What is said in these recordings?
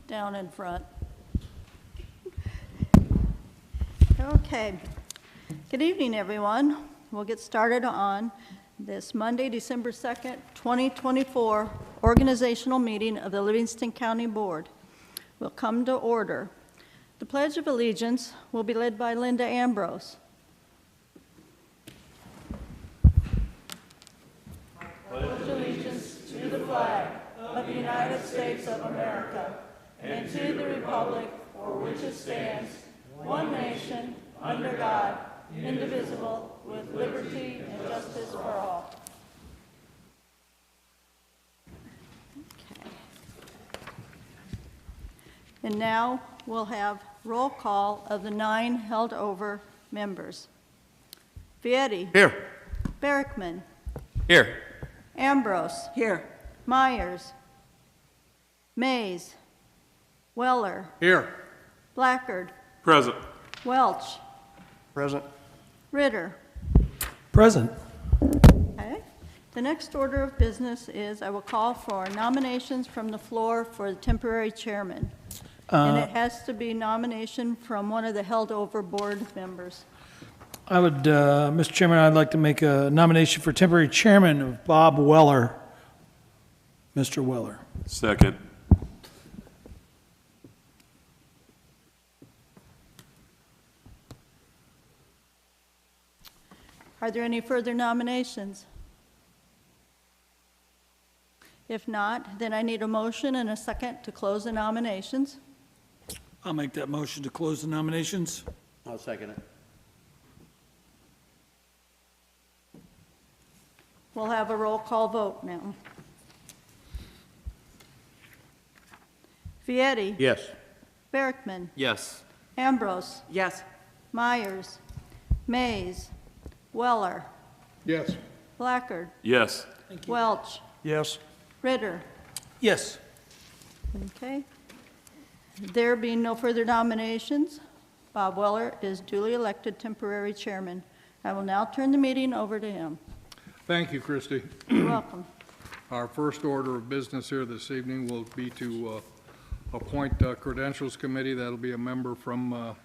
down in front. Okay. Good evening, everyone. We'll get started on this Monday, December 2nd, 2024 organizational meeting of the Livingston County Board. Will come to order. The Pledge of Allegiance will be led by Linda Ambrose. Pledge allegiance to the flag of the United States of America and to the republic for which it stands, one nation, under God, indivisible, with liberty and justice for all. Okay. And now we'll have roll call of the 9 held over members. Vietti. Here. Berrickman. Here. Ambrose. Here. Myers. Mays. Weller. Here. Blackard. Present. Welch. Present. Ritter. Present. Okay. The next order of business is I will call for nominations from the floor for the temporary chairman. And it has to be nomination from one of the held over board members. I would, Mr. Chairman, I'd like to make a nomination for temporary chairman of Bob Weller. Mr. Weller. Second. Are there any further nominations? If not, then I need a motion and a second to close the nominations. I'll make that motion to close the nominations. I'll second it. We'll have a roll call vote now. Vietti. Yes. Berrickman. Yes. Ambrose. Yes. Myers. Mays. Weller. Yes. Blackard. Yes. Welch. Yes. Ritter. Yes. Okay. There being no further nominations, Bob Weller is duly elected temporary chairman. I will now turn the meeting over to him. Thank you, Christy. You're welcome. Our first order of business here this evening will be to appoint a credentials committee. That'll be a member from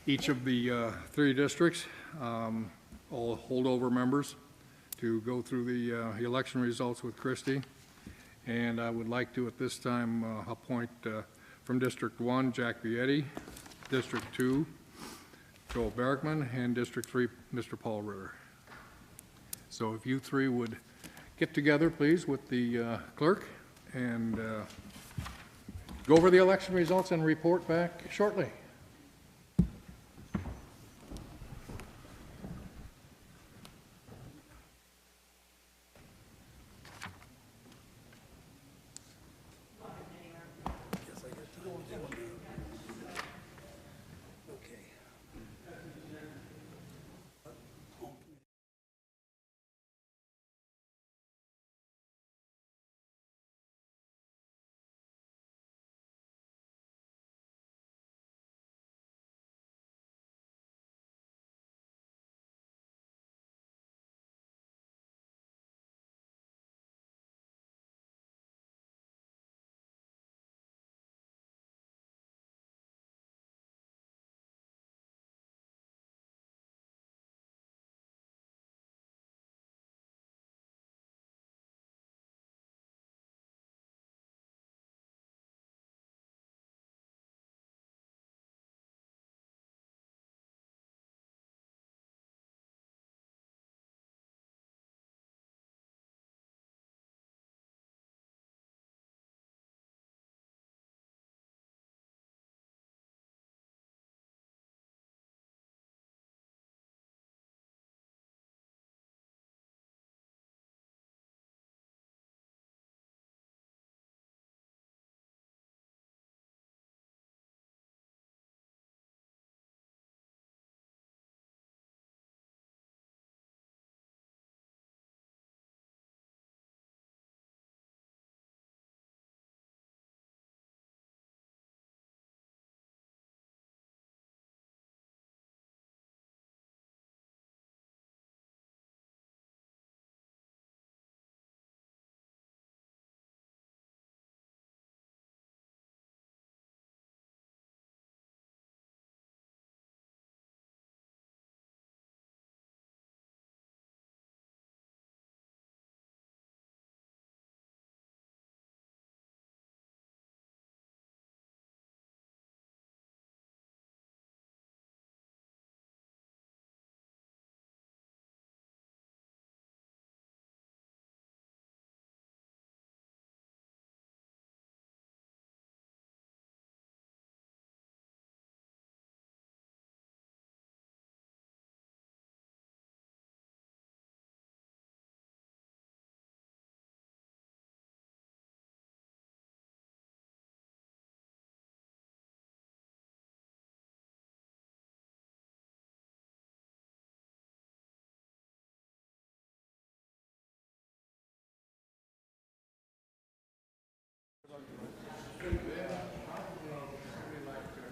each of the 3 districts, all holdover members, to go through the election results with Christy. And I would like to, at this time, appoint from District 1, Jack Vietti, District 2, Joel Berrickman, and District 3, Mr. Paul Ritter. So if you 3 would get together, please, with the clerk and go over the election results and report back shortly.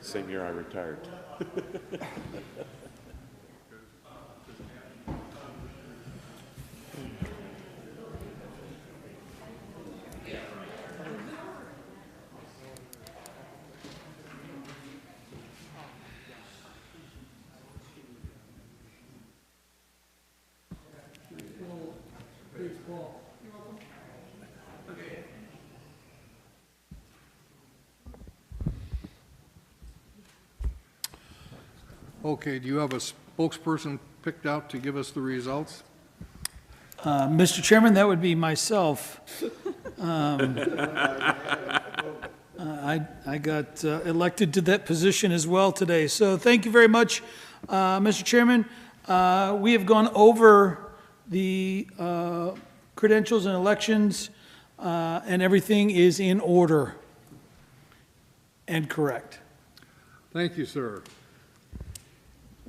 Same year I retired. Okay, do you have a spokesperson picked out to give us the results? Mr. Chairman, that would be myself. I got elected to that position as well today. So thank you very much, Mr. Chairman. We have gone over the credentials and elections, and everything is in order and correct. Thank you, sir.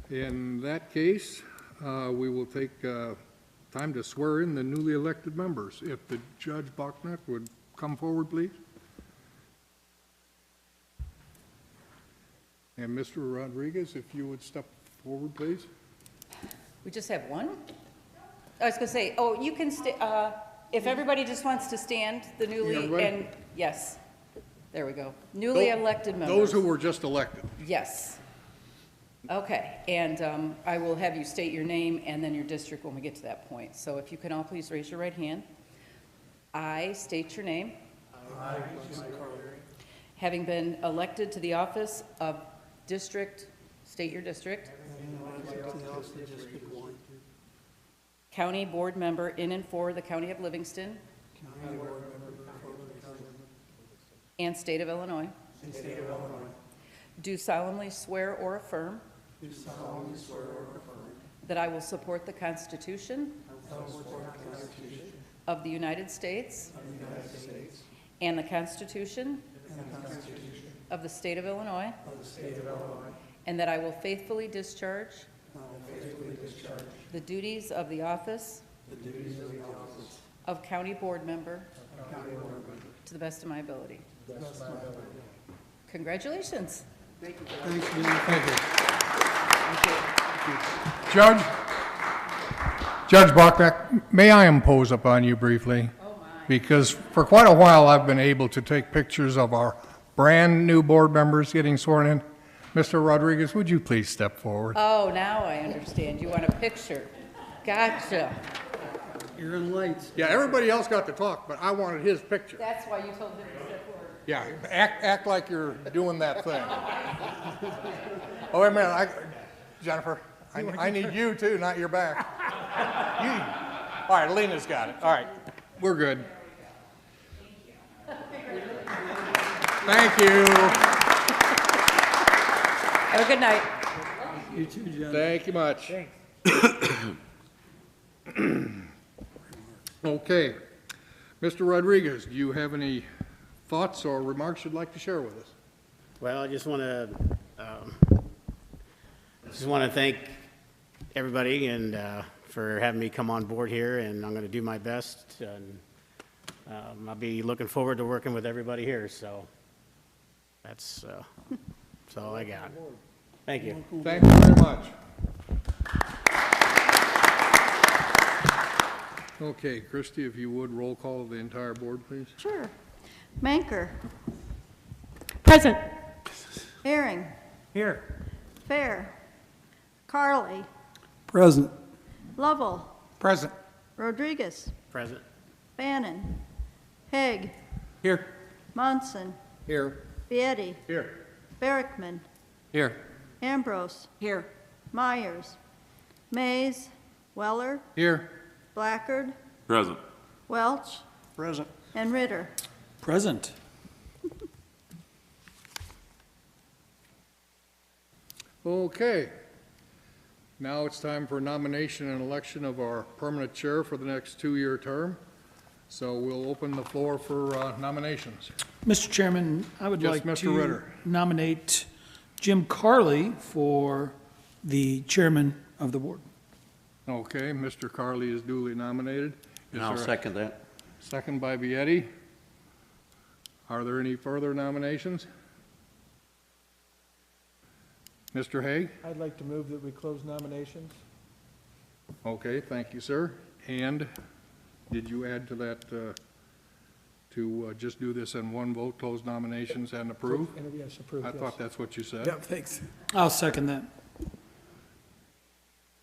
In that case, we will take time to swear in the newly elected members. If the Judge Bachneck would come forward, please. And Mr. Rodriguez, if you would step forward, please. We just have one? I was gonna say, oh, you can if everybody just wants to stand, the newly, Everybody? and, yes, there we go. Newly elected members. Those who were just elected. Yes. Okay, and I will have you state your name and then your district when we get to that point. So if you can all please raise your right hand. I state your name. Having been elected to the office of district, state your district. County board member in and for the County of Livingston. And state of Illinois. Do solemnly swear or affirm. That I will support the Constitution. Of the United States. And the Constitution. Of the state of Illinois. And that I will faithfully discharge. The duties of the office. Of county board member. To the best of my ability. Congratulations. Thank you. Judge Bachneck, may I impose upon you briefly? Oh, my. Because for quite a while, I've been able to take pictures of our brand-new board members getting sworn in. Mr. Rodriguez, would you please step forward? Oh, now I understand. You want a picture. Gotcha. You're in lights. Yeah, everybody else got to talk, but I wanted his picture. That's why you told him to step forward. Yeah, act like you're doing that thing. Oh, wait a minute, Jennifer, I need you too, not your back. All right, Lena's got it. All right, we're good. Thank you. Have a good night. You too, John. Thank you much. Okay. Mr. Rodriguez, do you have any thoughts or remarks you'd like to share with us? Well, I just want to thank everybody and for having me come on board here, and I'm going to do my best, and I'll be looking forward to working with everybody here. So that's all I got. Thank you. Thank you very much. Okay, Christie, if you would, roll call the entire board, please. Sure. Manker. Present. Herring. Here. Fair. Carly. Present. Lovell. Present. Rodriguez. Present. Bannon. Haig. Here. Monson. Here. Vietti. Here. Barrickman. Here. Ambrose. Here. Myers. Mays. Weller. Here. Blackard. Present. Welch. Present. And Ritter. Present. Okay. Now it's time for nomination and election of our permanent chair for the next two-year term. So we'll open the floor for nominations. Mr. Chairman, I would Yes, like Mr. to Ritter. nominate Jim Carley for the chairman of the board. Okay, Mr. Carley is duly nominated. Is I'll there a second that. second by Vietti? Are there any further nominations? Mr. Hague? I'd like to move that we close nominations. Okay, thank you, sir. And did you add to that, to just do this in one vote, close nominations and approve? Yes, approved, I yes. thought that's what you said. Yep, thanks. I'll second that.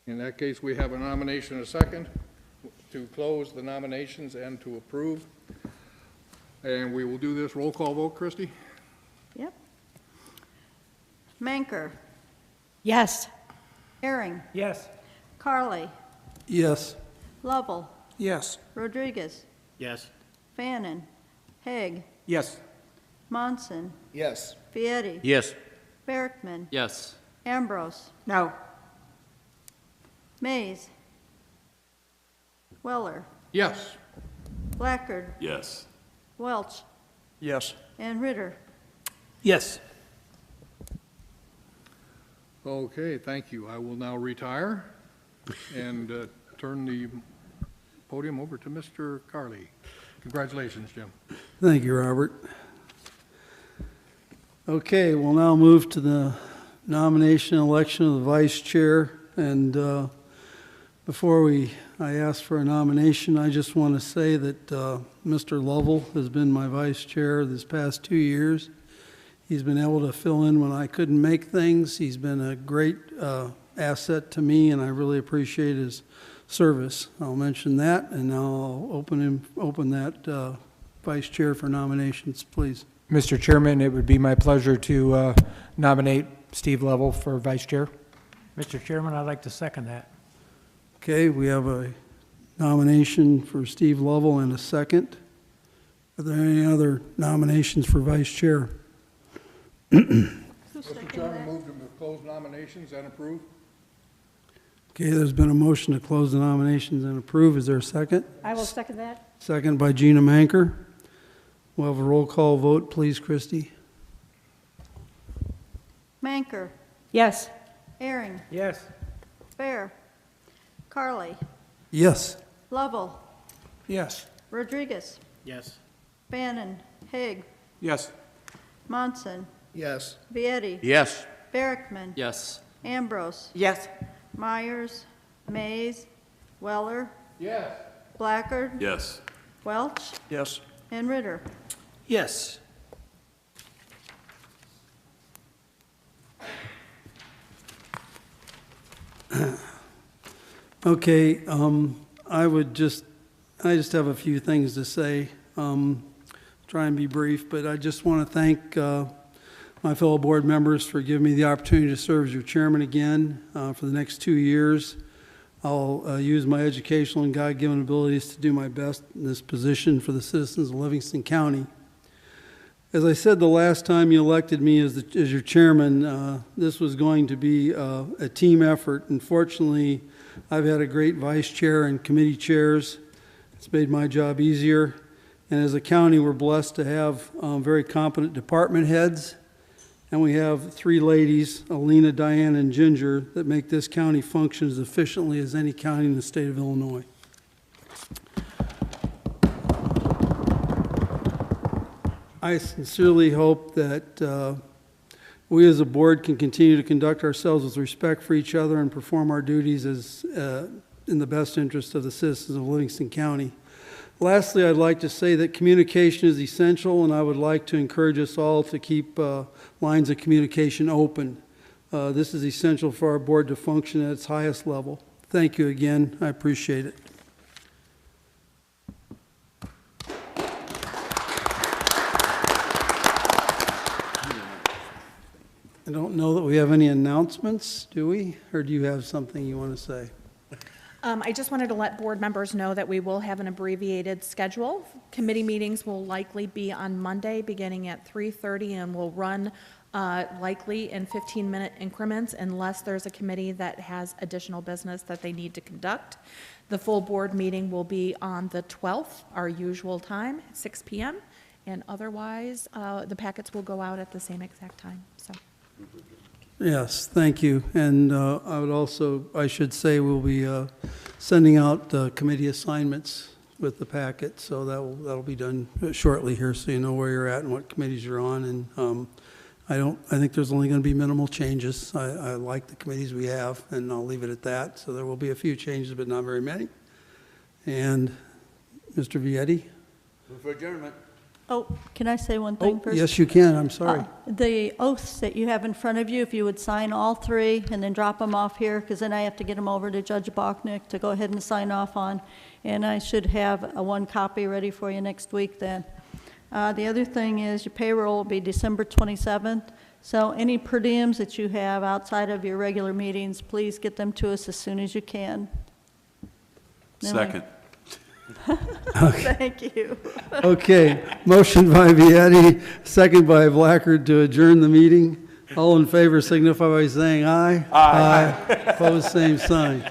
In that case, we have a nomination and a second to close the nominations and to approve. And we will do this roll call vote, Christie? Yep. Manker, Yes. Herring, Yes. Carly, Yes. Lovell, Yes. Rodriguez, Yes. Fannin, Hague, Yes. Monson, Yes. Vietti, Yes. Berkman, Yes. Ambrose, No. Mays, Weller, Yes. Blackard, Yes. Welch, Yes. and Ritter. Yes. Okay, thank you. I will now retire and turn the podium over to Mr. Carly. Congratulations, Jim. Thank you, Robert. Okay, we'll now move to the nomination and election of the vice chair. And before I ask for a nomination, I just want to say that Mr. Lovell has been my vice chair this past 2 years. He's been able to fill in when I couldn't make things. He's been a great asset to me, and I really appreciate his service. I'll mention that, and now I'll open that vice chair for nominations, please. Mr. Chairman, it would be my pleasure to nominate Steve Lovell for vice chair. Mr. Chairman, I'd like to second that. Okay, we have a nomination for Steve Lovell and a second. Are there any other nominations for vice chair? Mr. Chairman, move to close nominations and approve. Okay, there's been a motion to close the nominations and approve. Is there a second? I will second that. Second by Gina Manker. We'll have a roll call vote, please, Christie. Manker, Yes. Herring, Yes. Fair, Carly, Yes. Lovell, Yes. Rodriguez, Yes. Fannin, Hague, Yes. Monson, Yes. Vietti, Yes. Berkman, Yes. Ambrose, Yes. Myers, Mays, Weller, Yes. Blackard, Yes. Welch, Yes. and Ritter. Yes. Okay, I just have a few things to say. Try and be brief, but I just want to thank my fellow board members for giving me the opportunity to serve as your chairman again for the next 2 years. I'll use my educational and God-given abilities to do my best in this position for the citizens of Livingston County. As I said the last time you elected me as your chairman, this was going to be a team effort. Unfortunately, I've had a great vice chair and committee chairs. It's made my job easier. And as a county, we're blessed to have very competent department heads. And we have 3 ladies, Alina, Diane, and Ginger, that make this county function as efficiently as any county in the state of Illinois. I sincerely hope that we as a board can continue to conduct ourselves with respect for each other and perform our duties as in the best interest of the citizens of Livingston County. Lastly, I'd like to say that communication is essential, and I would like to encourage us all to keep lines of communication open. This is essential for our board to function at its highest level. Thank you again. I appreciate it. I don't know that we have any announcements, do we? Or do you have something you want to say? I just wanted to let board members know that we will have an abbreviated schedule. Committee meetings will likely be on Monday, beginning at 3:30, and will run likely in 15-minute increments unless there's a committee that has additional business that they need to conduct. The full board meeting will be on the 12th, our usual time, 6 p.m., and otherwise, the packets will go out at the same exact time, so. Yes, thank you. And I should say we'll be sending out committee assignments with the packet, so that'll be done shortly here, so you know where you're at and what committees you're on. And I think there's only going to be minimal changes. I like the committees we have, and I'll leave it at that. So there will be a few changes, but not very many. And Mr. Vietti? Oh, can I say one thing Oh, first? yes, you can. I'm sorry. The oaths that you have in front of you, if you would sign all three and then drop them off here, because then I have to get them over to Judge Bachnick to go ahead and sign off on. And I should have one copy ready for you next week then. The other thing is your payroll will be December 27th. So any per diems that you have outside of your regular meetings, please get them to us as soon as you can. Second. Thank you. Okay, motion by Vietti, second by Blackard to adjourn the meeting. All in favor signify by saying aye. Aye. Opposed, same sign.